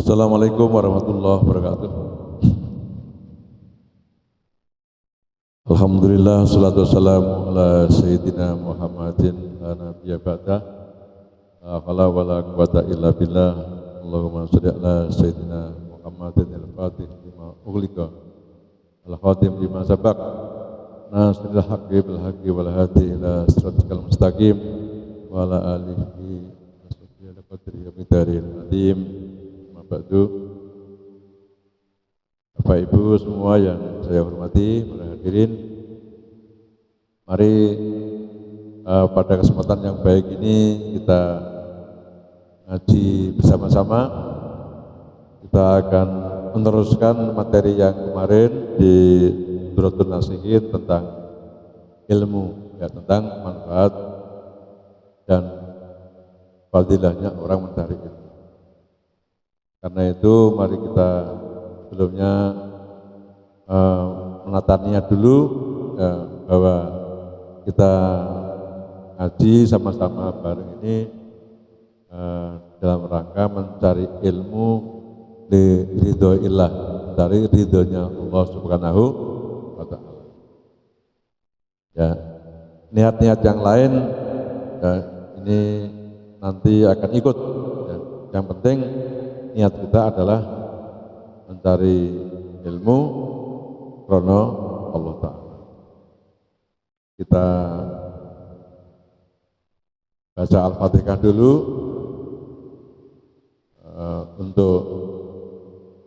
Assalamualaikum warahmatullahi wabarakatuh. Alhamdulillah, salatu wassalamu ala Sayyidina Muhammadin la nabiyya ba'dah. La haula wa la quwwata illa billah. Allahumma shalli ala Sayyidina Muhammadin al-Fatih lima ughliqa al-khatim lima sabaq nasril haqqi bil haqqi wal hadi ila siratal mustaqim wa ala alihi washabbihi ala qadri wa miqdaril azim. Amma ba'du. Bapak Ibu semua yang saya hormati, para hadirin, mari pada kesempatan yang baik ini kita ngaji bersama-sama. Kita akan meneruskan materi yang kemarin di Durratun Nasihin tentang ilmu, ya, tentang manfaat dan fadilahnya orang mencari ilmu. Karena itu mari kita sebelumnya menata niat dulu, ya, bahwa kita ngaji sama-sama bareng ini dalam rangka mencari ilmu di ridhoillah, mencari ridhonya Allah Subhanahu wa Ta'ala. Ya, niat-niat yang lain ya, ini nanti akan ikut. Ya. Yang penting niat kita adalah mencari ilmu karena Allah Ta'ala. Kita baca Al-Fatihah dulu untuk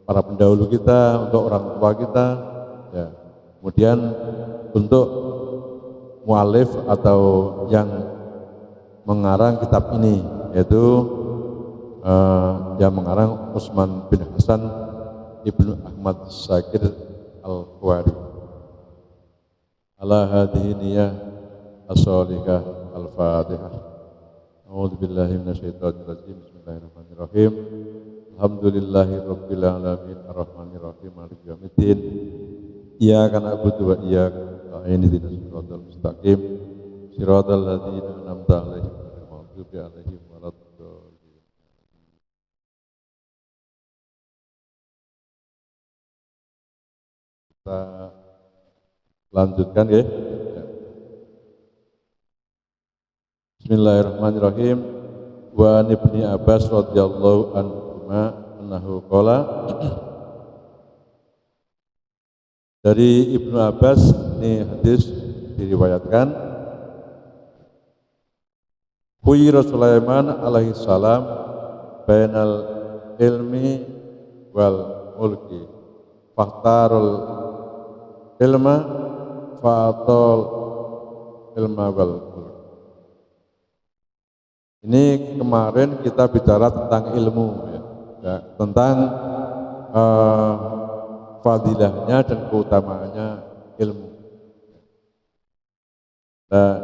para pendahulu kita, untuk orang tua kita, ya. Kemudian untuk mu'alif atau yang mengarang kitab ini, yaitu yang mengarang Utsman bin Hasan Ibnu Ahmad Syakir Al-Khawari. Ala hadhihi niyah as-salihah al-Fatihah. A'udzu billahi minasyaitonir rajim. Bismillahirrahmanirrahim. Alhamdulillahi rabbil alamin arrahmanir rahim maliki yaumiddin. Iyyaka na'budu wa iyyaka nasta'in ihdinas siratal mustaqim. Siratal ladzina an'amta 'alaihim ghairil maghdubi 'alaihim waladdallin. Kita lanjutkan ya. Bismillahirrahmanirrahim. Wa Ibnu Abbas radhiyallahu anhu qala, dari Ibnu Abbas ini hadis diriwayatkan, Khuyira Sulaiman alaihi salam bainal ilmi wal mulki fahtarul ilma fa'atal ilma wal mulk. Ini kemarin kita bicara tentang ilmu, ya, tentang fadilahnya dan keutamaannya ilmu. Nah,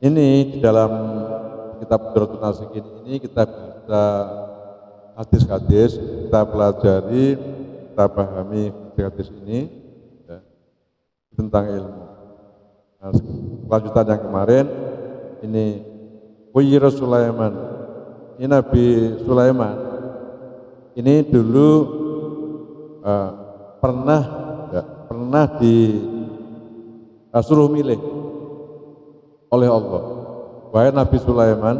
ini di dalam kitab Durratun Nasihin ini kita bisa hadis-hadis, kita pelajari, kita pahami hadis ini, ya, tentang ilmu. Nah, lanjutan yang kemarin ini Khuyira Sulaiman, ini Nabi Sulaiman ini dulu pernah disuruh milih oleh Allah. Wahai Nabi Sulaiman,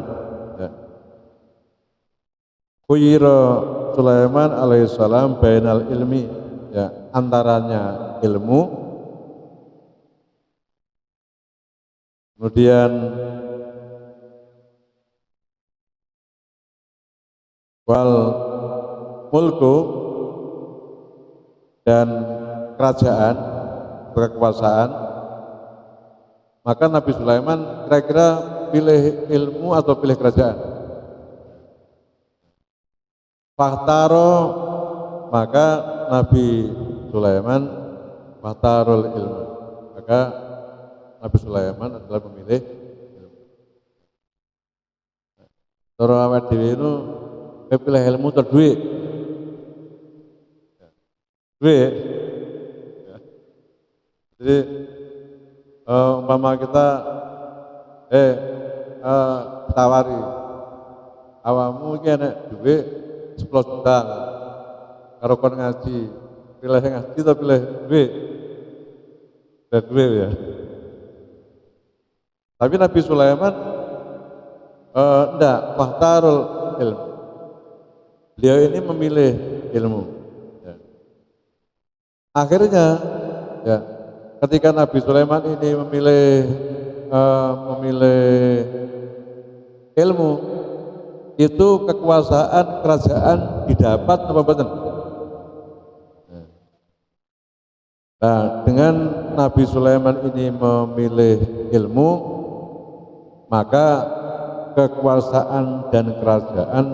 ya, Khuyira Sulaiman alaihissalam bainal ilmi, ya, antaranya ilmu, kemudian wal mulku, dan kerajaan, kekuasaan. Maka Nabi Sulaiman kira-kira pilih ilmu atau pilih kerajaan? Fahtaro, maka Nabi Sulaiman fahtarul ilmu, maka Nabi Sulaiman adalah memilih ilmu. Cara awake dhewe itu pilih ilmu atau duit? Duit. Ya. Jadi umpama kita tawari awamu iki enek duit 10 juta karo kon ngaji pilih ngaji atau pilih duit ya. Tapi Nabi Sulaiman enggak fahtarul ilmu. Beliau ini memilih ilmu. Ya. Akhirnya, ya, ketika Nabi Sulaiman ini memilih ilmu, itu kekuasaan kerajaan didapat apa betul? Nah, dengan Nabi Sulaiman ini memilih ilmu, maka kekuasaan dan kerajaan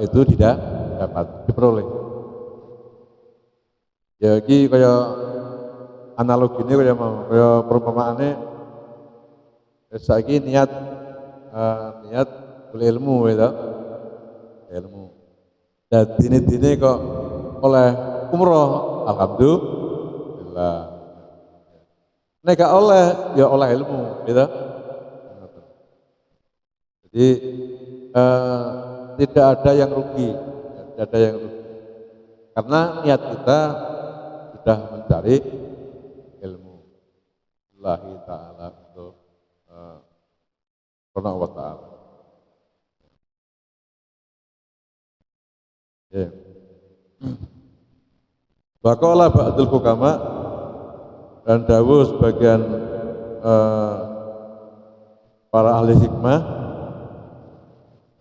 itu tidak dapat diperoleh. Ya, ini kayak analogi ini kayak perumpamaannya, saiki niat boleh ilmu gitu, ilmu. Dan dini kok oleh umroh, alhamdulillah. Nek gak oleh, ya oleh ilmu, gitu. Jadi tidak ada yang rugi, tidak ada yang rugi. Karena niat kita sudah mencari ilmu. Allah Ta'ala untuk Allah Ta'ala. Ya. Baqala ba'dul hukama dan dawuh sebagian para ahli hikmah,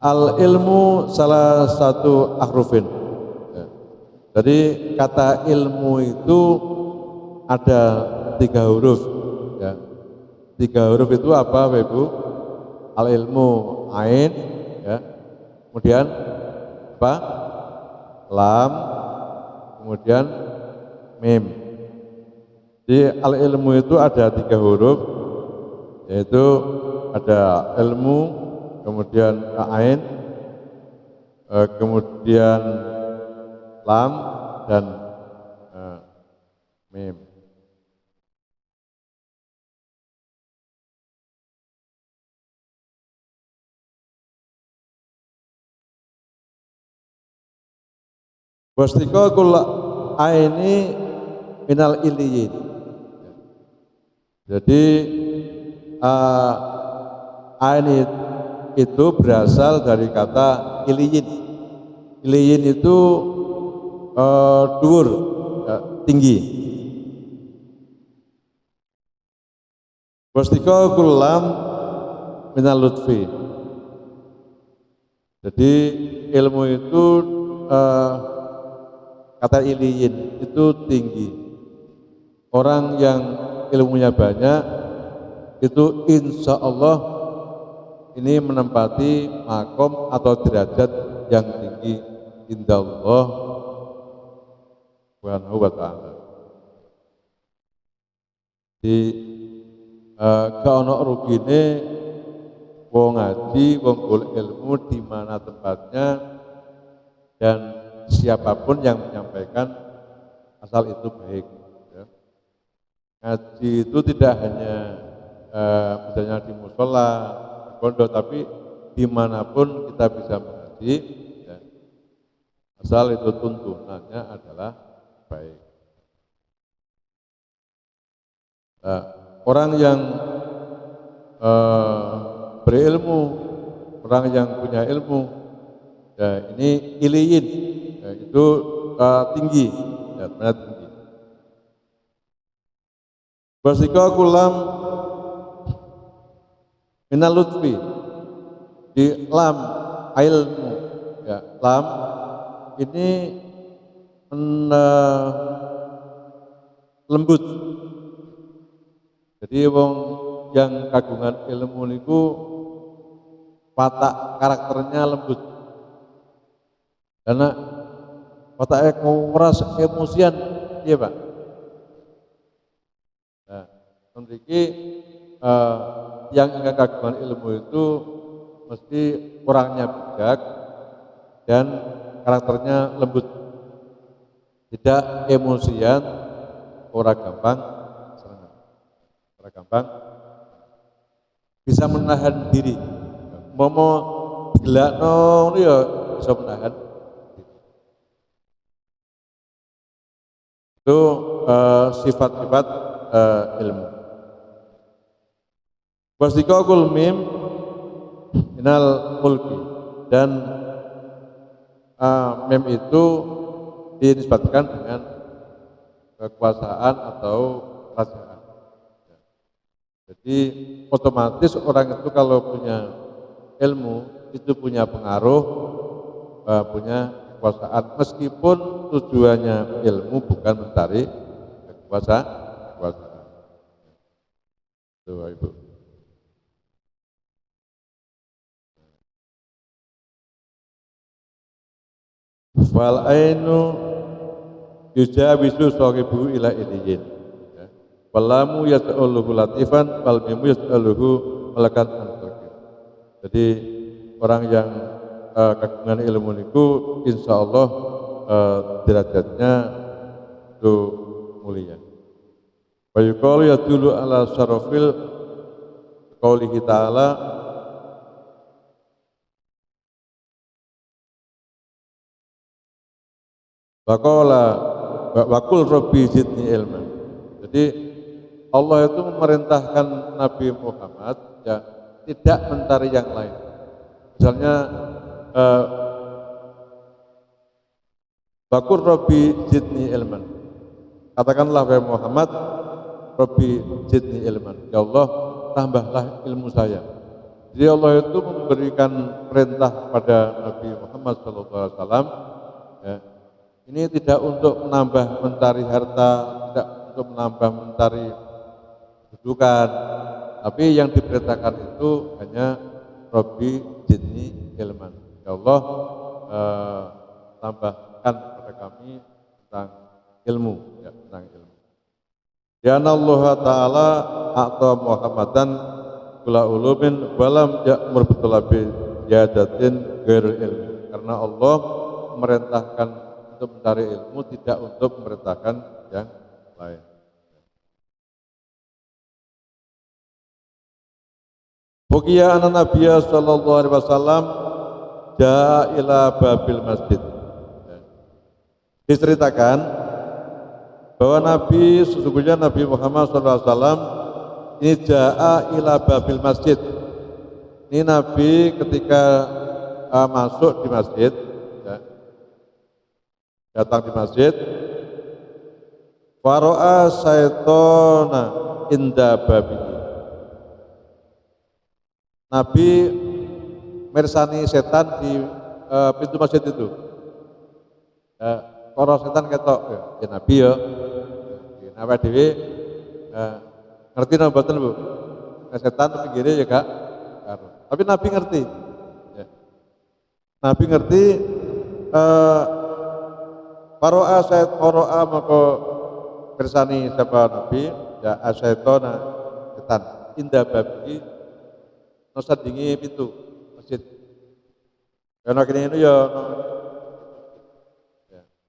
al ilmu salah satu ahrufin. Ya. Jadi kata ilmu itu ada 3 huruf. Ya. 3 huruf itu apa, Bapak Ibu? Al ilmu ain, ya. Kemudian apa? Lam, kemudian mim. Di al ilmu itu ada 3 huruf, yaitu ada ilmu, kemudian ain, kemudian lam dan mim. Wastiqaqul aini minal iliyin. Jadi ain itu berasal dari kata iliyin. Iliyin itu dhuwur, ya, tinggi. Wastiqaqul lam minal lutfi. Jadi ilmu itu kata iliyin itu tinggi. Orang yang ilmunya banyak itu insya Allah ini menempati makom atau derajat yang tinggi indallah subhanahu wa ta'ala. Di gak ono rugine wong ngaji, wong golek ilmu di mana tempatnya dan siapapun yang menyampaikan asal itu baik. Ya. Ngaji itu tidak hanya misalnya di musola, di pondok, tapi dimanapun kita bisa mengaji, ya. Asal itu tuntunannya adalah baik. Nah, orang yang berilmu, orang yang punya ilmu, ya ini iliyin, ya, itu tinggi, ya, benar tinggi. Wastiqaqul lam minal lutfi, di lam ilmu, ya, lam ini lembut. Jadi wong yang kagungan ilmu niku watak karakternya lembut. Karena wataknya nguras emosian, iya Pak. Nah, memiliki yang kagungan ilmu itu mesti orangnya bijak dan karakternya lembut, tidak emosian, orang gampang serangan, orang gampang bisa menahan diri. Momo gila no, ya bisa menahan. Itu sifat-sifat ilmu. Wasdiqaqul mim minal mulki, dan mim itu dinisbatkan dengan kekuasaan atau kerajaan. Jadi otomatis orang itu kalau punya ilmu itu punya pengaruh, punya kekuasaan, meskipun tujuannya ilmu bukan mencari kekuasaan. Itu Ibu. Fal ainu yujabisu sahibu ila iliyin. Walamu yas'aluhu latifan wal mimu yas'aluhu malakan antarki. Jadi orang yang kagungan ilmu niku insyaallah derajatnya itu mulia. Wa yuqalu yadullu ala syarafil qaulihi ta'ala wa qul rabbi zidni ilma. Jadi Allah itu memerintahkan Nabi Muhammad ya tidak mencari yang lain. Misalnya Bakur Rabbi zidni ilman. Katakanlah wahai Muhammad, Rabbi zidni ilman. Ya Allah, tambahlah ilmu saya. Jadi Allah itu memberikan perintah pada Nabi Muhammad SAW. Ya, ini tidak untuk menambah mencari harta, tidak untuk menambah mencari kedudukan, tapi yang diperintahkan itu hanya Rabbi zidni ilman. Ya Allah, tambahkan kepada kami tentang ilmu, ya, tentang ilmu. Ya Allah Ta'ala a'ta Muhammadan kula ulumin walam ya'mur bitolabi yadatin ghairul ilmi. Karena Allah memerintahkan untuk mencari ilmu, tidak untuk memerintahkan yang lain. Bukiya anna Nabiya sallallahu alaihi wasallam ja'a ila babil masjid. Diceritakan bahwa sesungguhnya Nabi Muhammad sallallahu alaihi wasallam ini ja'a ila babil masjid. Ini Nabi ketika masuk di masjid, ya, datang di masjid, fara'a syaitona inda babihi. Nabi mersani setan di pintu masjid itu. Para setan ketok ya Nabi ya. Nabi dhewe ngerti napa mboten Bu? Setan pinggire ya Kak. Tapi Nabi ngerti. Ya. Nabi ngerti paroa maka mersani sapa Nabi ya asyaitona setan inda babi sandingi pintu masjid. Karena kene itu ya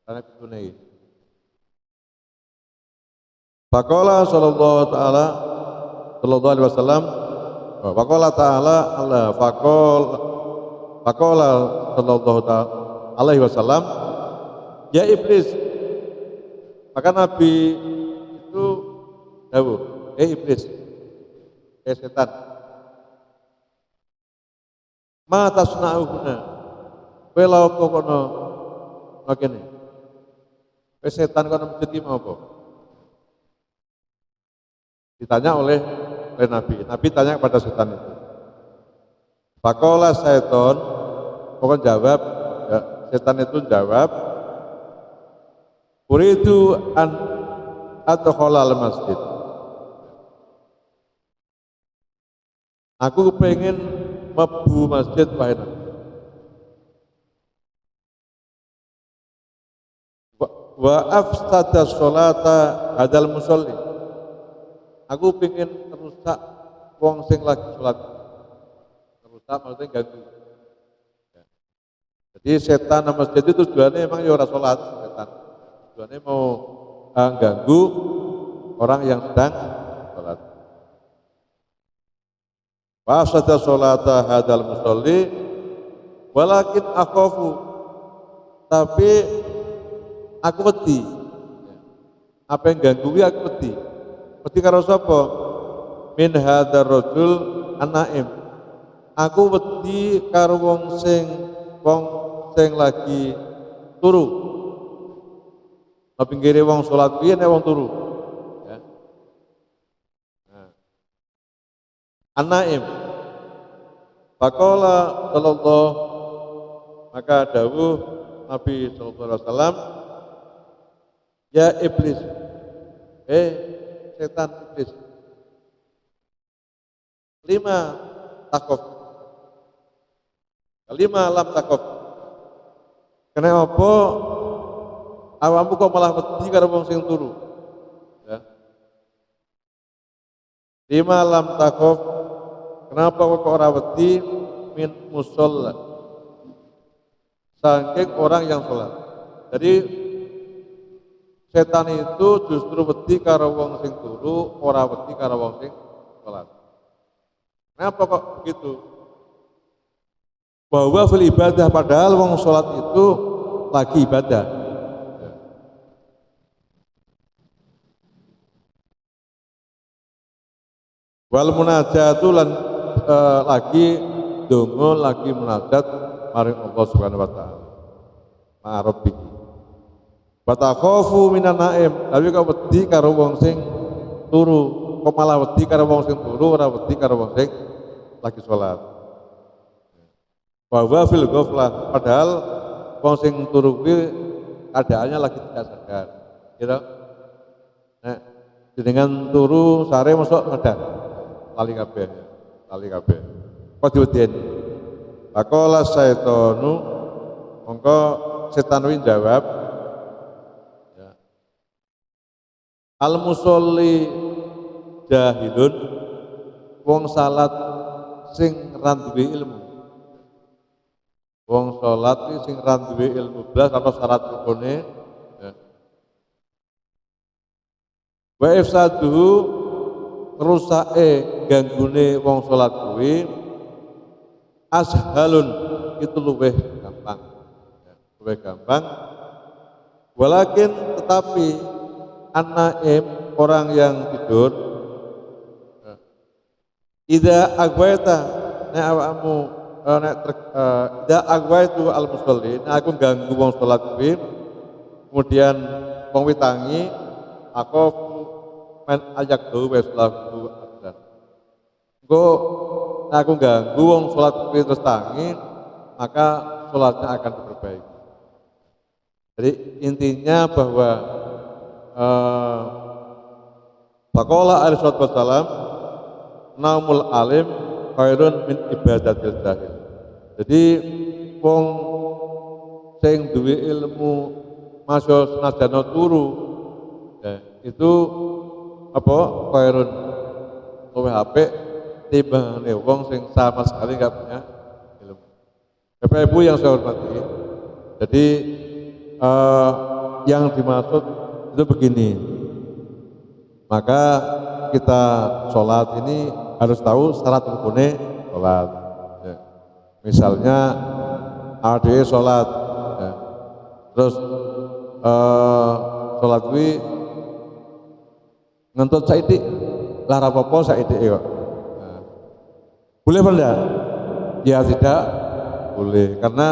karena pintu ini. Faqala sallallahu alaihi wasallam, faqala ta'ala Allah faqala sallallahu alaihi wasallam, ya iblis. Maka Nabi itu dawuh, iblis, setan. Ma tasna'una wela apa kono ngene setan kono masjid ki mau apa ditanya oleh Nabi tanya kepada setan itu. Faqala syaiton pokoknya jawab ya, setan itu jawab uridu an adkhalal masjid, aku pengen mlebu masjid wahai Nabi. Wa afsada sholata hadal musolli. Aku pengen merusak wong sing lagi sholat. Merusak maksudnya ganggu. Ya. Jadi setan nang masjid itu tujuannya emang ya ora sholat setan. Tujuannya mau ganggu orang yang sedang sholat. Wa afsada sholata hadal musolli walakin akhafu, tapi aku wedi Apa yang ganggu kuwi aku wedi. Wedi karo sapa? Min hadzal rajul anaim. Aku wedi karo wong sing lagi turu. Nang pinggire wong salat kuwi nek wong turu. Ya. Nah. Anaim. Faqala sallallahu, maka dawuh Nabi sallallahu alaihi wasallam, ya iblis, setan iblis, lima takof, lima lam takof. Kena apa awakmu kok malah wedi karo wong sing turu? Ya. Lima lam takof, kenapa kok ora wedi min musalla, saking orang yang sholat. Jadi setan itu justru wedi karo wong sing turu, ora wedi karo wong sing sholat. Kenapa kok begitu? Bahwa fil ibadah, padahal wong sholat itu lagi ibadah. Wal munajatu lan lagi donga, lagi munajat maring Allah Subhanahu wa taala. Ma rabbiki. Wa takhafu minan naim, tapi kok wedi karo wong sing turu, kok malah wedi karo wong sing turu, ora wedi karo wong sing lagi salat. Wa huwa fil ghaflah, padahal wong sing turu kuwi keadaannya lagi tidak sadar. Gitu. Nek jenengan turu sare mosok sadar. Lali kabeh. Lali kabeh. Kok diwedeni? Faqala syaitanu, mongko setan kuwi jawab, ya. Al musolli jahilun, wong salat sing ra duwe ilmu. Wong salat iki sing ra duwe ilmu blas apa syarat rukune, ya. Wa ifsaduhu, ngrusake ganggune wong salat kuwi ashalun, itu luweh gampang, ya, luweh gampang. Walakin tetapi an-naim, orang yang tidur, ya. Idza agwaita, nek awakmu idza agwaitu al-musolli, nek aku ganggu wong salat kuwi, kemudian wong witangi, aku men ajak do wis lagu adzan. Engko aku ganggu wong salat kuwi terus tangi, maka salatnya akan diperbaiki. Jadi intinya bahwa faqala alaihi wasallam, naumul alim khairun min ibadatil jahil. Jadi wong sing duwe ilmu masya senajan turu, ya, itu apa khairun, luwih apik timbangane wong sing sama sekali nggak punya ilmu. Bapak Ibu yang saya hormati, jadi yang dimaksud itu begini, maka kita sholat ini harus tahu syarat rukunnya sholat, ya. Misalnya ADE sholat, ya. Terus sholat kuwi ngentut saidik, lah apa-apa saidik kok. Nah, boleh apa enggak? Ya tidak boleh, karena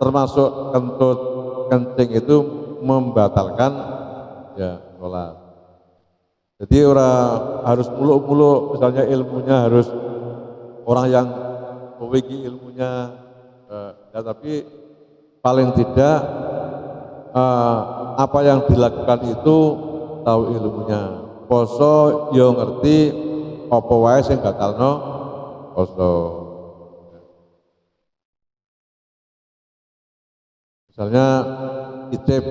termasuk kentut kencing itu membatalkan, ya, sholat. Jadi orang harus muluk-muluk, misalnya ilmunya harus orang yang memiliki ilmunya, ya, tapi paling tidak apa yang dilakukan itu tahu ilmunya. Poso yo ngerti apa wae sing batalno poso. Misalnya itip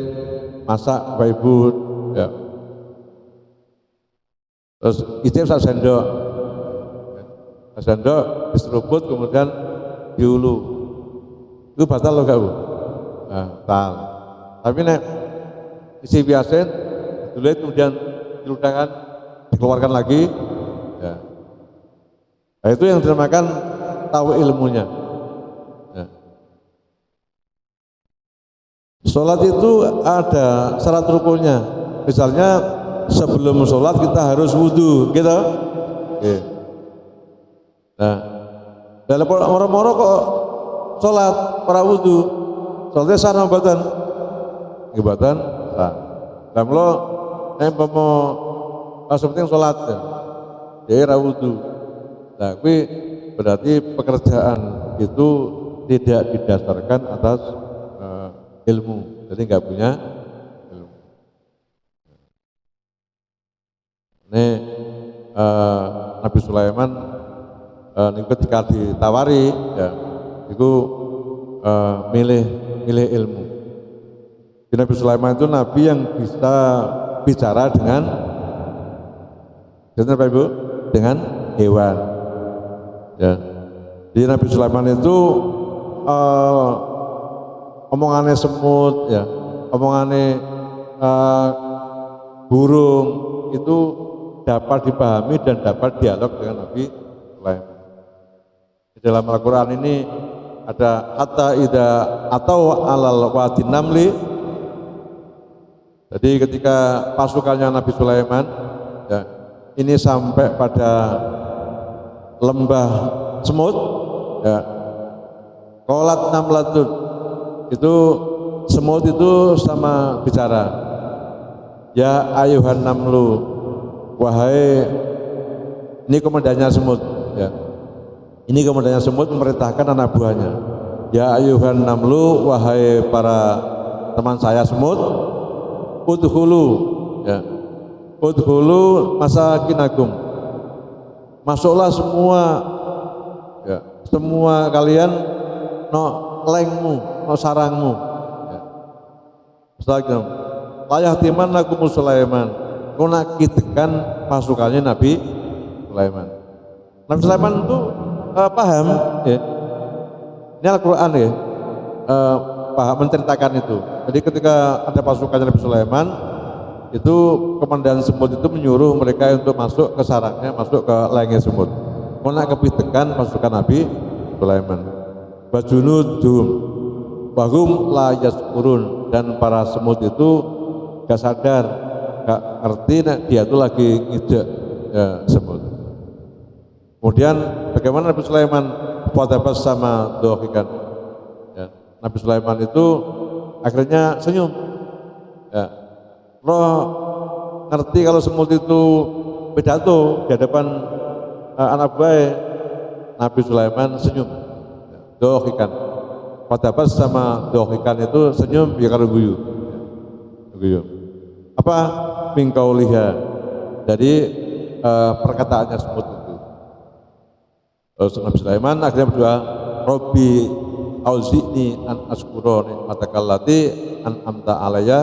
masak Bapak Ibu, ya. Terus itip sak sendok. Sak sendok diseruput kemudian diulu. Itu batal loh gak Bu? Nah, batal. Tapi nek isi biasin dulu kemudian diludahkan, dikeluarkan lagi, ya. Nah, itu yang dinamakan tahu ilmunya, ya. Sholat itu ada syarat rukunnya, misalnya sebelum sholat kita harus wudhu, gitu. Oke. Nah, dalam moro-moro kok sholat para wudhu, sholatnya sah napa mboten? Nggih mboten sah. Lah mula nek mau penting sholat ya, dia ra wudhu. Nah, kuwi berarti pekerjaan itu tidak didasarkan atas ilmu, jadi nggak punya ilmu. Ini Nabi Sulaiman ini ketika ditawari ya, itu milih ilmu. Nabi Sulaiman itu nabi yang bisa bicara dengan Pak Ibu, dengan hewan. Ya. Jadi Nabi Sulaiman itu omongannya semut, ya, omongannya burung itu dapat dipahami dan dapat dialog dengan Nabi Sulaiman. Di dalam Al-Quran ini ada hatta ida atau alal wadi namli. Jadi ketika pasukannya Nabi Sulaiman ya, ini sampai pada lembah semut ya, qalat namlatun, itu semut itu sama bicara, ya ayuhan namlu, wahai, ini komandannya semut ya, ini komandannya semut memerintahkan anak buahnya, ya ayuhan namlu, wahai para teman saya semut, udhulu ya, udhulu masakinakum, masuklah semua ya, semua kalian no lengmu, no sarangmu ya. Astagfirullah. Layah timan lakum Sulaiman, kuna kitekan pasukannya Nabi Sulaiman. Nabi Sulaiman itu paham ya, ini Al-Quran ya, paham menceritakan itu. Jadi ketika ada pasukannya Nabi Sulaiman, itu komandan semut itu menyuruh mereka untuk masuk ke sarangnya, masuk ke lengnya semut. Kuna kepitekan pasukan Nabi Sulaiman. Bajunudum bahum la yaskurun, dan para semut itu gak sadar, gak ngerti dia itu lagi ngijek ya, semut. Kemudian bagaimana Nabi Sulaiman pada sama dohikan ya, Nabi Sulaiman itu akhirnya senyum ya, roh ngerti kalau semut itu pidato di hadapan anak buah. Nabi Sulaiman senyum ya, dohikan pada sama dohikan itu senyum ya kalau guyu ya, guyu apa mingkau liha dari perkataannya semut itu. Terus Nabi Sulaiman akhirnya berdoa, Robbi auzi'ni an askura ni'matakal lati an amta alayya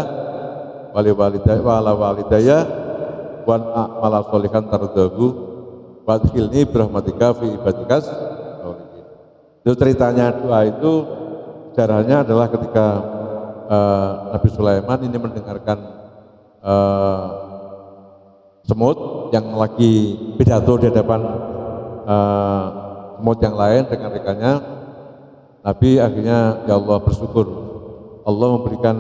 wali walidayya wala walidayya wan a'mala sholihan tardahu wa adkhilni birahmatika fi ibadikas sholihin. Itu ceritanya doa itu, sejarahnya adalah ketika Nabi Sulaiman ini mendengarkan semut yang lagi pidato di hadapan semut yang lain dengan rekannya. Nabi akhirnya, ya Allah bersyukur, Allah memberikan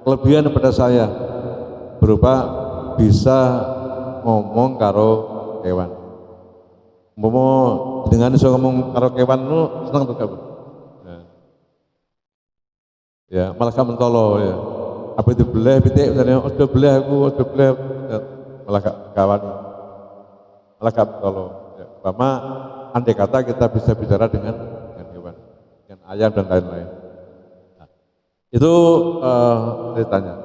kelebihan kepada saya berupa bisa ngomong karo kewan. Mau dengan iso ngomong karo kewan lu seneng tuh kamu. Ya, malah gak mentolo ya. Apa itu belah pitik misalnya, ojo belah aku, ojo belah ya, malah gak kawan. Malah gak mentolo. Ya, Bama andai kata kita bisa bicara dengan hewan, dengan ayam dan lain-lain. Nah, itu ceritanya.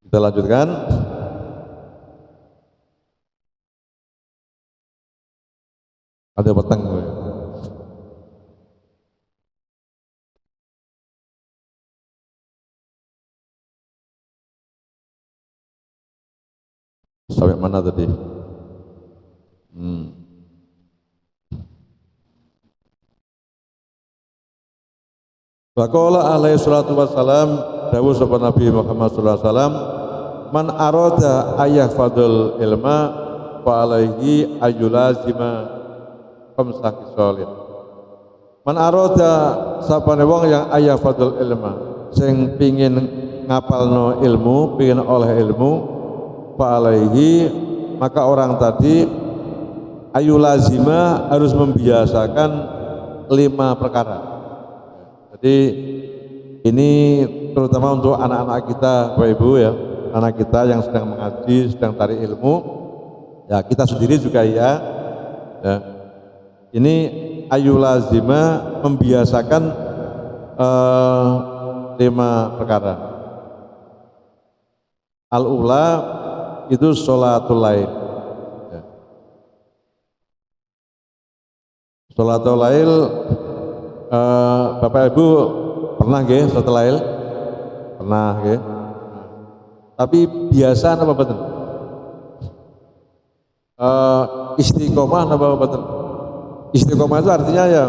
Kita lanjutkan. Ada petang. Sampai mana tadi? Waqala alaihi salatu wassalam, dawuh sapa Nabi Muhammad sallallahu alaihi wasallam, man arada ayah fadl ilma fa alaihi ayulazima khamsa khisalin. Man arada sapane wong yang ayah fadl ilma, sing pingin ngapalno ilmu, pengen oleh ilmu, fa'alaihi, maka orang tadi ayu lazima harus membiasakan 5 perkara. Jadi ini terutama untuk anak-anak kita, Bapak Ibu ya, anak kita yang sedang mengaji, sedang cari ilmu, ya kita sendiri juga ya. Ini ayu lazima membiasakan 5 perkara. Al-ula itu sholatul lail. Ya. Sholatul lail, Bapak Ibu pernah nggih sholatul lail? Pernah nggih. Tapi biasa apa betul? Istiqomah apa betul? Istiqomah itu artinya ya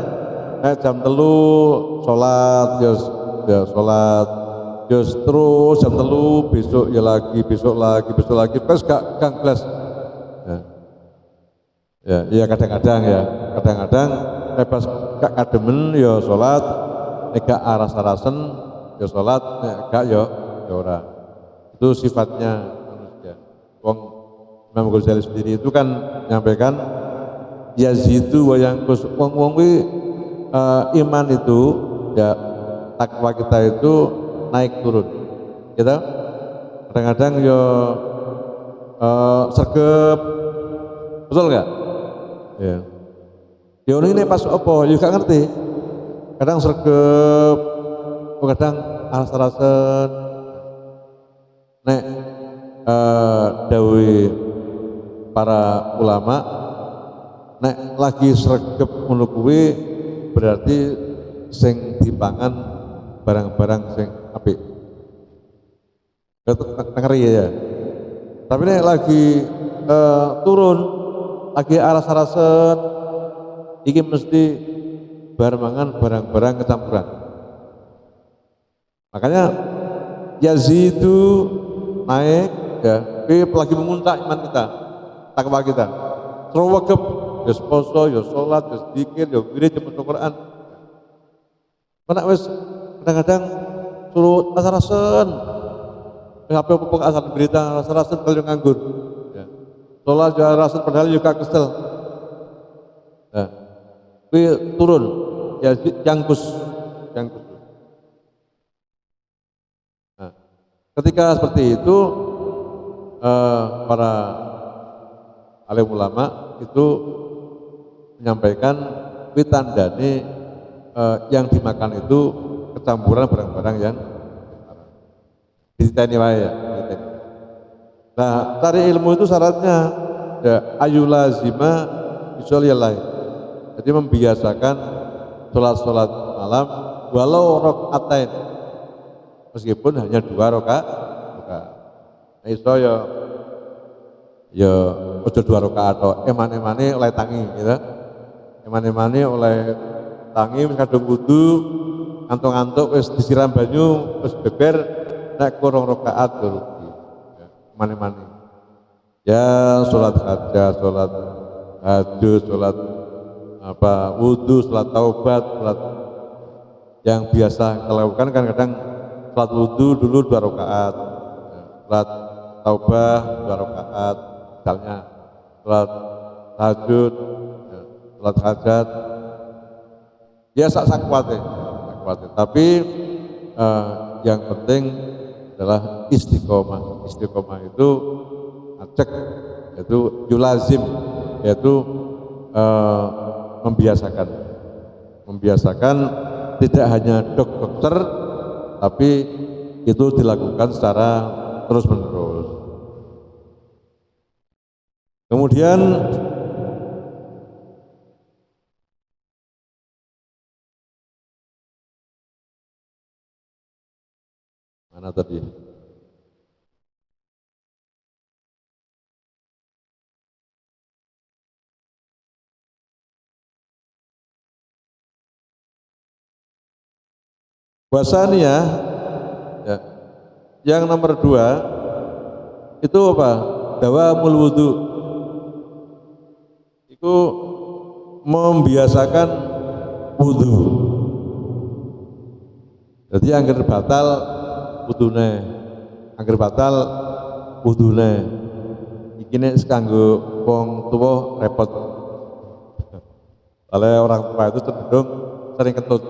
jam 3 sholat, ya sholat, ya terus jam 3 besok ya lagi, besok lagi, pas gak belas. Ya kadang-kadang pas gak kademen ya sholat, gak aras-arasen ya sholat, gak ya ora. Itu sifatnya manusia. Imam Ghazali sendiri itu kan menyampaikan yazidu wa yanqus, wong iman itu ya, takwa kita itu naik turun gitu. Kadang-kadang yo sergep, betul nggak ya? Yo ini pas opo yo gak ngerti, kadang sergep, kadang alas-alasan nek dawe para ulama, nek lagi sregep ngono kuwi berarti sing dipangan barang-barang sing apik. Ngeri ya. Tapi nek lagi turun, lagi aras-arasen, iki mesti barang barang-barang kecampuran. Makanya yazidu naik ya, lagi memuncak iman kita, takwa kita. Terwegep ya poso, ya sholat, ya zikir, ya wirid, ya maca Quran. Mana wis kadang-kadang suruh asar-asen, HP pupuk asal berita asar-asen kalau nganggur. Ya. Sholat ya asar padahal juga kesel. Nah, turun, ya jangkus. Nah, ketika seperti itu para alim ulama itu menyampaikan tandane yang dimakan itu kecampuran barang-barang yang dititeni wae ya. Nah, cari ilmu itu syaratnya ya ayu lazima bisolil lail. Jadi membiasakan sholat malam walau rakaatain, meskipun hanya 2 rakaat. Nah, iso ya ojo 2 rakaat tok, eman-emane oleh tangi gitu. Eman-emane oleh tangi wis kadung wudu, ngantuk-ngantuk wis disiram banyu, wis beber nek kurang rakaat rugi. Ya, eman-emane. Ya sholat hajat, sholat hajud, sholat wudu, sholat taubat, sholat yang biasa dilakukan kan kadang sholat wudu dulu 2 rakaat, sholat taubah 2 rakaat, misalnya sholat tahajud, sholat hajat, ya sak kuwate. Tapi yang penting adalah istiqomah. Istiqomah itu acek, yaitu yulazim, yaitu membiasakan tidak hanya dokter, tapi itu dilakukan secara terus menerus. Kemudian mana tadi? Wasania ya. Yang nomor 2 itu apa? Dawamul wudu. Itu membiasakan wudu. Jadi angger batal wudune. Angger batal wudune. Iki nek kanggo wong tuwa repot. Oleh orang tua itu cenderung sering kentut.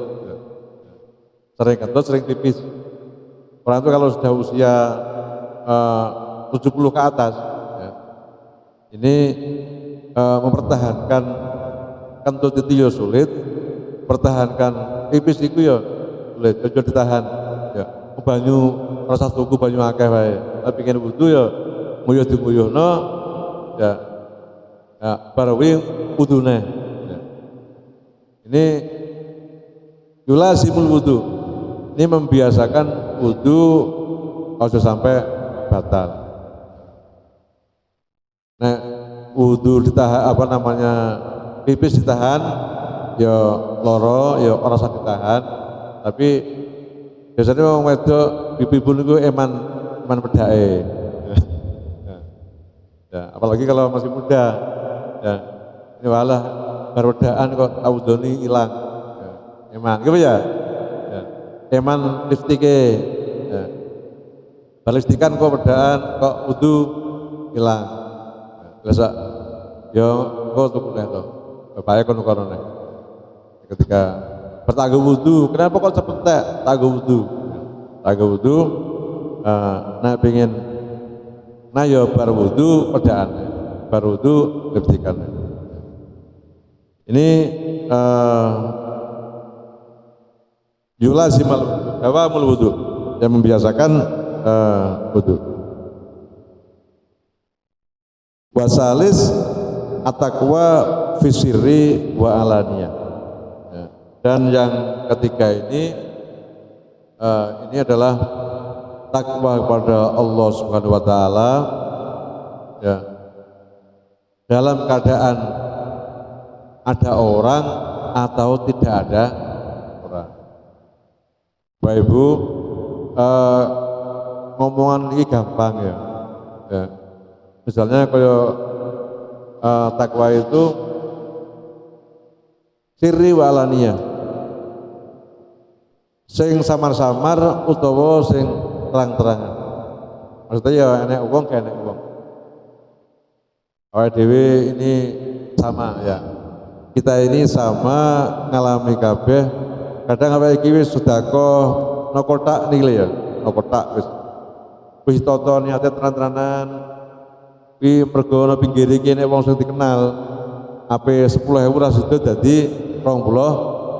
Sering kentut, sering pipis. Orang itu kalau sudah usia 70 ke atas ya, ini mempertahankan kentut itu ya sulit, pertahankan pipis itu ya sulit, aja ditahan ya. Banyu rasa tuku banyu akeh wae. Tapi pengen wudu ya nguyuh diguyuhno ya. Ya barawi wudune. Ya. Ini yulazimul wudu. Ini membiasakan wudu kalau sampai batal. Nah, wudu ditahan apa namanya pipis ditahan, ya loro, ya ora usah ditahan. Tapi biasanya wong wedok bibibun itu eman pedake. Ya, apalagi kalau masih muda. Ya, ini walah barwedaan kok awudoni hilang. Ya, eman, gitu ya. Ya, eman lipstike. Ya. Balistikan kok pedaan kok wudu hilang. Biasa ya kok tuku neh to. Bapake kono-kono neh. Ketika bertangguh wudu, kenapa kok cepet tangguh wudu? Tangguh wudu nah pengen nah ya bar wudu pedaan. Bar wudu lipstikan. Ini yulazimal dawamul wudu yang membiasakan wudu. Wasalis at-taqwa fi sirri wa alaniyah. Ya. Dan yang ketiga ini adalah takwa kepada Allah Subhanahu wa taala ya. Dalam keadaan ada orang atau tidak ada orang. Bapak Ibu ngomongan ini gampang ya. Ya. Misalnya kalau takwa itu sirri wa alaniyah. Sing samar-samar utawa sing terang-terangan. Maksudnya ya enek wong kayak enek wong. Awake dhewe ini sama ya. Kita ini sama ngalami kabeh. Kadang awake iki wis sedekah no kotak nile ya, no kotak wis toto niate tenan-tenanan. Wi mergo ana pinggir iki nek wong sing dikenal ape 10.000 ra sida dadi 20.000.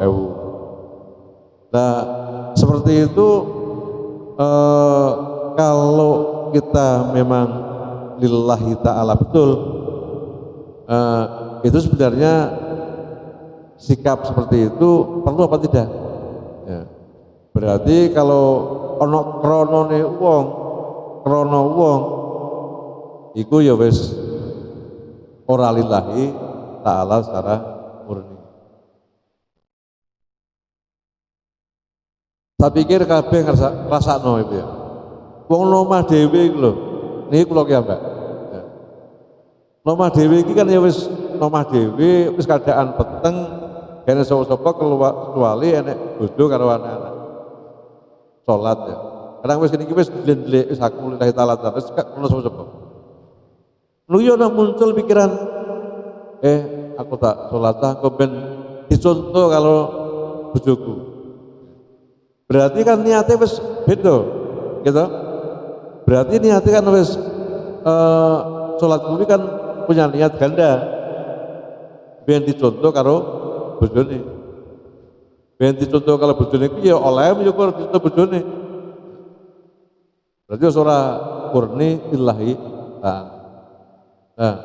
Nah, seperti itu kalau kita memang lillahi ta'ala betul itu sebenarnya sikap seperti itu perlu apa tidak? Ya. Berarti kalau ono kronone wong krono wong iku ya wis ora lillahi ta'ala secara murni. Saya pikir kabeh ngrasakno itu ya. Wong nomah dhewe iku lho. Niki kula ki Mbak. Ya. Nomah dhewe iki kan ya wis nomah dhewe wis keadaan peteng kene sapa-sapa kecuali enek bojo karo anak-anak. Salat ya. Kadang wis niki wis ndlek wis aku lillahi ta'ala wis gak ono sapa-sapa. Lu yo muncul pikiran aku tak sholat aku ben dicontoh kalau bojoku. Berarti kan niatnya wis beda gitu. Berarti niatnya kan wis sholat kuwi kan punya niat ganda. Ben dicontoh karo bojone. Ben dicontoh kalau bojone ku ya oleh yo karo dicontoh bojone. Berarti ora murni illahi ta'ala. Nah,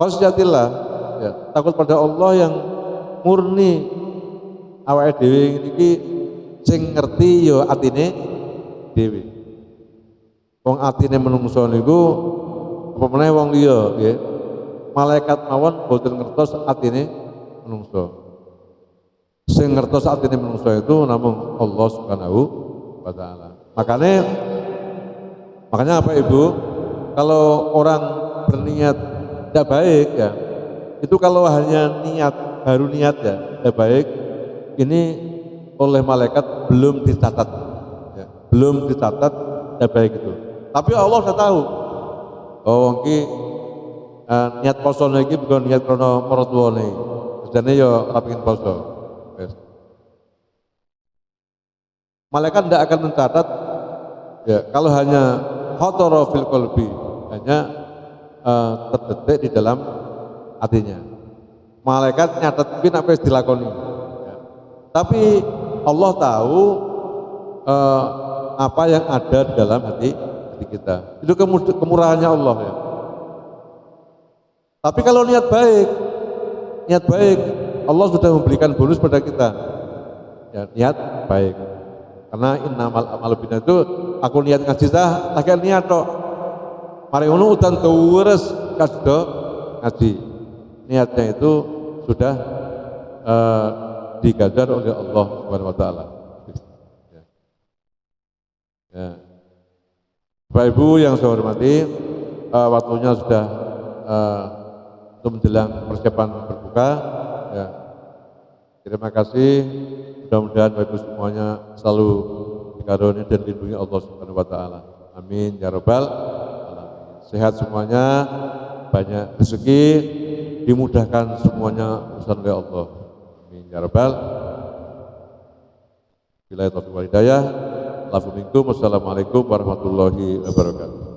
khosyatillah ya, takut pada Allah yang murni awake dhewe iki sing ngerti ya atine dhewe. Wong atine menungso niku apa meneh wong liya nggih. Malaikat mawon boten ngertos atine menungso. Sing ngertos atine menungso itu namung Allah Subhanahu wa taala. Makanya apa Ibu? Kalau orang berniat tidak baik ya, itu kalau hanya niat, baru niat ya, tidak baik, ini oleh malaikat belum dicatat. Ya. belum dicatat ya baik itu. Tapi Allah sudah tahu. Oh, iki niat posone iki bukan niat krono maratuwane. Jane yo ora pengin poso. Wes. Malaikat tidak akan mencatat ya kalau hanya khotoro fil qalbi, hanya terdetik di dalam hatinya. Malaikat nyatet mungkin apa yang dilakoni. Ya. Tapi Allah tahu apa yang ada di dalam hati kita. Itu kemurahannya Allah ya. Tapi kalau niat baik, Allah sudah memberikan bonus pada kita. Ya, niat baik. Karena innamal a'malu binniyat itu aku niat ngaji tah, lagi niat tok. Mari ngono udan terus kasdo ngaji. Niatnya itu sudah digadar oleh Allah Subhanahu wa taala. Ya. Bapak Ibu yang saya hormati, waktunya sudah untuk menjelang persiapan berbuka. Ya. Terima kasih. Mudah-mudahan Bapak Ibu semuanya selalu dikaruniai dan dilindungi Allah Subhanahu wa taala. Amin ya rabbal alamin. Sehat semuanya, banyak rezeki, dimudahkan semuanya urusan oleh Allah. Amin ya rabbal alamin. Wassalamualaikum warahmatullahi wabarakatuh.